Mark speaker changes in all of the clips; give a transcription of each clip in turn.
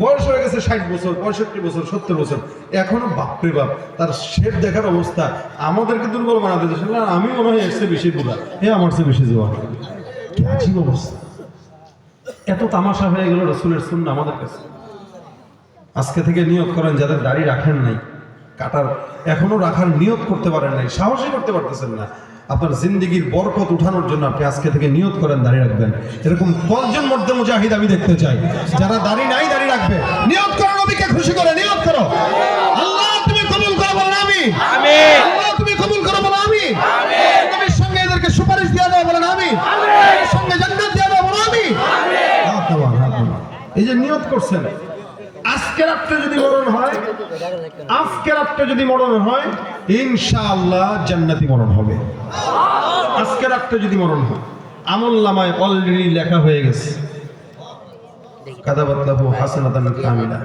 Speaker 1: বয়স হয়ে গেছে 60 বছর 65 বছর 70 বছর, এখনো বাপরে বাপ তার শেপ দেখার অবস্থা আমাদেরকে দুর্বল বানাতে দিচ্ছে না। আমি মনে হয় এসে বেশি বুড়া, আমার চেয়ে বেশি জোয়ান। কি আজীব অবস্থা! এত তামাশা হয়ে গেল রাসূলের সুন্নাহ আমাদের কাছে। আজকে থেকে নিয়ত করেন, যাদের দাড়ি রাখেন নাই, কাটার এখনো রাখার নিয়ত করতে পারেন নাই, সাহসই করতে পারতেছেন না, আপনার জিন্দেগির বরকত উঠানোর জন্য আপনি আজকে থেকে নিয়ত করেন দাড়ি রাখবেন। এরকম কয়েকজন মধ্যে মুজাহিদ আমি দেখতে চাই যারা দাড়ি নাই দাড়ি রাখবে। নিয়ত করো, নবীকে খুশি করে নিয়ত করো। আল্লাহ তুমি কবুল করো, বলো আমিন। আমিন। আল্লাহ তুমি কবুল করো, বলো আমিন। আমিন। নবীর সঙ্গে এদেরকে সুপারিশ দিয়ে দাও, বলেন আমিন। আমিন। এর সঙ্গে জান্নাত দিয়ে দাও, বলো আমিন। আমিন। এই যে নিয়ত করছেন, আজকে রাতে যদি মরণ হয় ইনশাআল্লাহ জান্নাতি মরণ হবে। আজকে রাতে যদি মরণ হয়, আমলনামায় অলরেডি লেখা হয়ে গেছে, কাতাবাল্লাহু হাসানাতান কামিলা।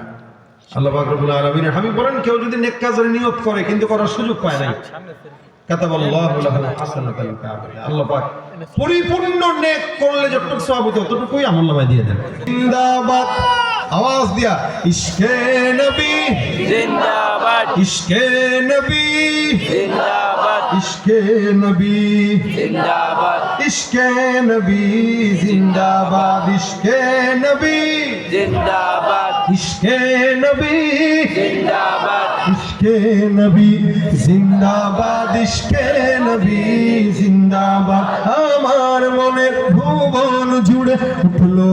Speaker 1: আল্লাহ পাক রব্বুল আলামিনের হাবিব বলেন, কেউ যদি নেক কাজের নিয়ত করে কিন্তু করার সুযোগ পায় নাই, কাতাবাল্লাহু লাহু হাসানাতান কামিলা। আল্লাহ পাক পরিপূর্ণ নেক করলে যতটুকু সওয়াব হতো ততটুকুই আমলনামায় দিয়ে দেন। জিন্দাবাদ, आवाज दिया, इश्के नबी जिंदाबाद, इश्के नबी जिंदाबाद, इश्के नबी जिंदाबाद, इश्के नबी जिंदाबाद, इश्के नबी जिंदाबाद, इश्के नबी जिंदाबाद, इश्के नबी जिंदाबाद, इश्के नबी जिंदाबाद। আমার মনের ভুবন জুড়ে উঠলো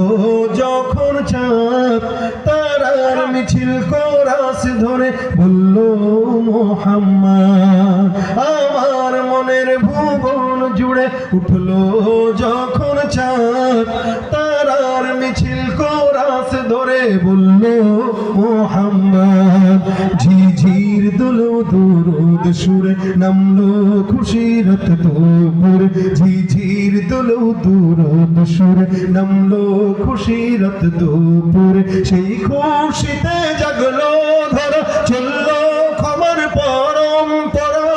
Speaker 1: যখন চাঁদ, তারার মিছিল কোরাস ধরে বলল মুহাম্মদ। আমার মনের ভুবন জুড়ে উঠলো যখন চাঁদ, তারার মিছিল কোরাস ধরে বলল মুহাম্মদ। ঝিঝির দুলো দুরুদ সুরে নামলো খুশিরত দুপুর, ঝিঝির দুলো দুরুদ সুরে নামলো খুশিরত দুপুর। সেই খুশিতে জাগলো ধরা, চললো খবর পরম্পরা,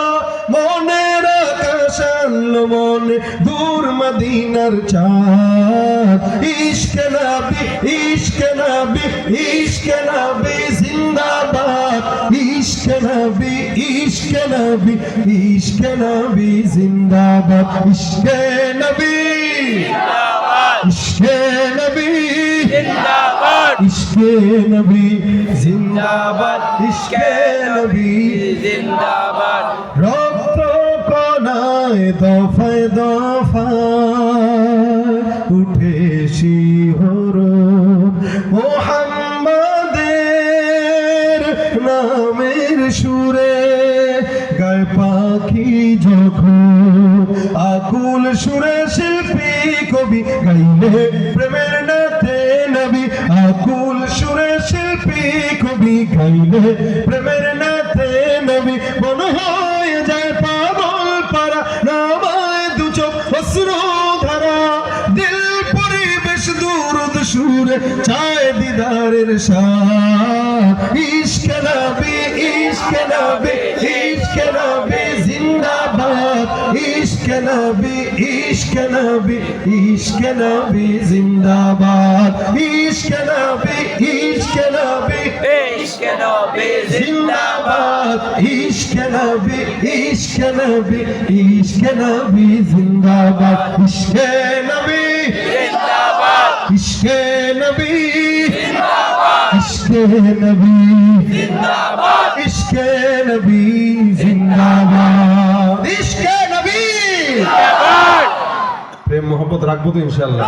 Speaker 1: মনের আকাশ আনলো মনে দূর মদিনার চাঁদ। ইশকে নবী, ইশকে নবী, ইশকে নবী জিন্দাবাদ, ইশকে নবী, ইশকে নবী, ইশকে নবী জিন্দাবাদ, ইশকে নবী জিন্দাবাদ, ইশকে নবী জিন্দাবাদ, ইশকে নবী জিন্দাবাদ, ইশকে নবী জিন্দাবাদ। রক্ত কণায় দফায় দফায় উঠে শিহরণ, মুহাম্মাদের নামের সুরে গায় পাখি যখন, আকুল সুরে শিল্পী কবি গাইলে প্রেমের নাতে নবী, আকুল সুরে শিল্পী কবি গাইলে প্রেমের নাতে নবী। মন হয়ে যায় পাগল পারা, নামায় দু চোখ অশ্রু ধারা, দিল পরিবেশ দুরুদ সুরে চায় দিদারের শাহ। ইশকে নবী, ইশকে নবী, ইশকে নবী জিন্দাবাদ, ইশকে নবী, ইশকে নবী, ইশকে নবী জিন্দাবাদ, ইশকে নবী, ইশকে নবী, ইশকে নবী জিন্দাবাদ, ইশকে নবী, ইশকে নবী, ইশকে নবী জিন্দাবাদ, ইশকে নবী জিন্দাবাদ, ইশকে নবী জিন্দাবাদ, ইশকে নবী জিন্দাবাদ, ইশকে নবী জিন্দাবাদ, ইশকে নবী জিন্দাবাদ। প্রেম মোহব্বত রাখবো তো ইনশাআল্লাহ।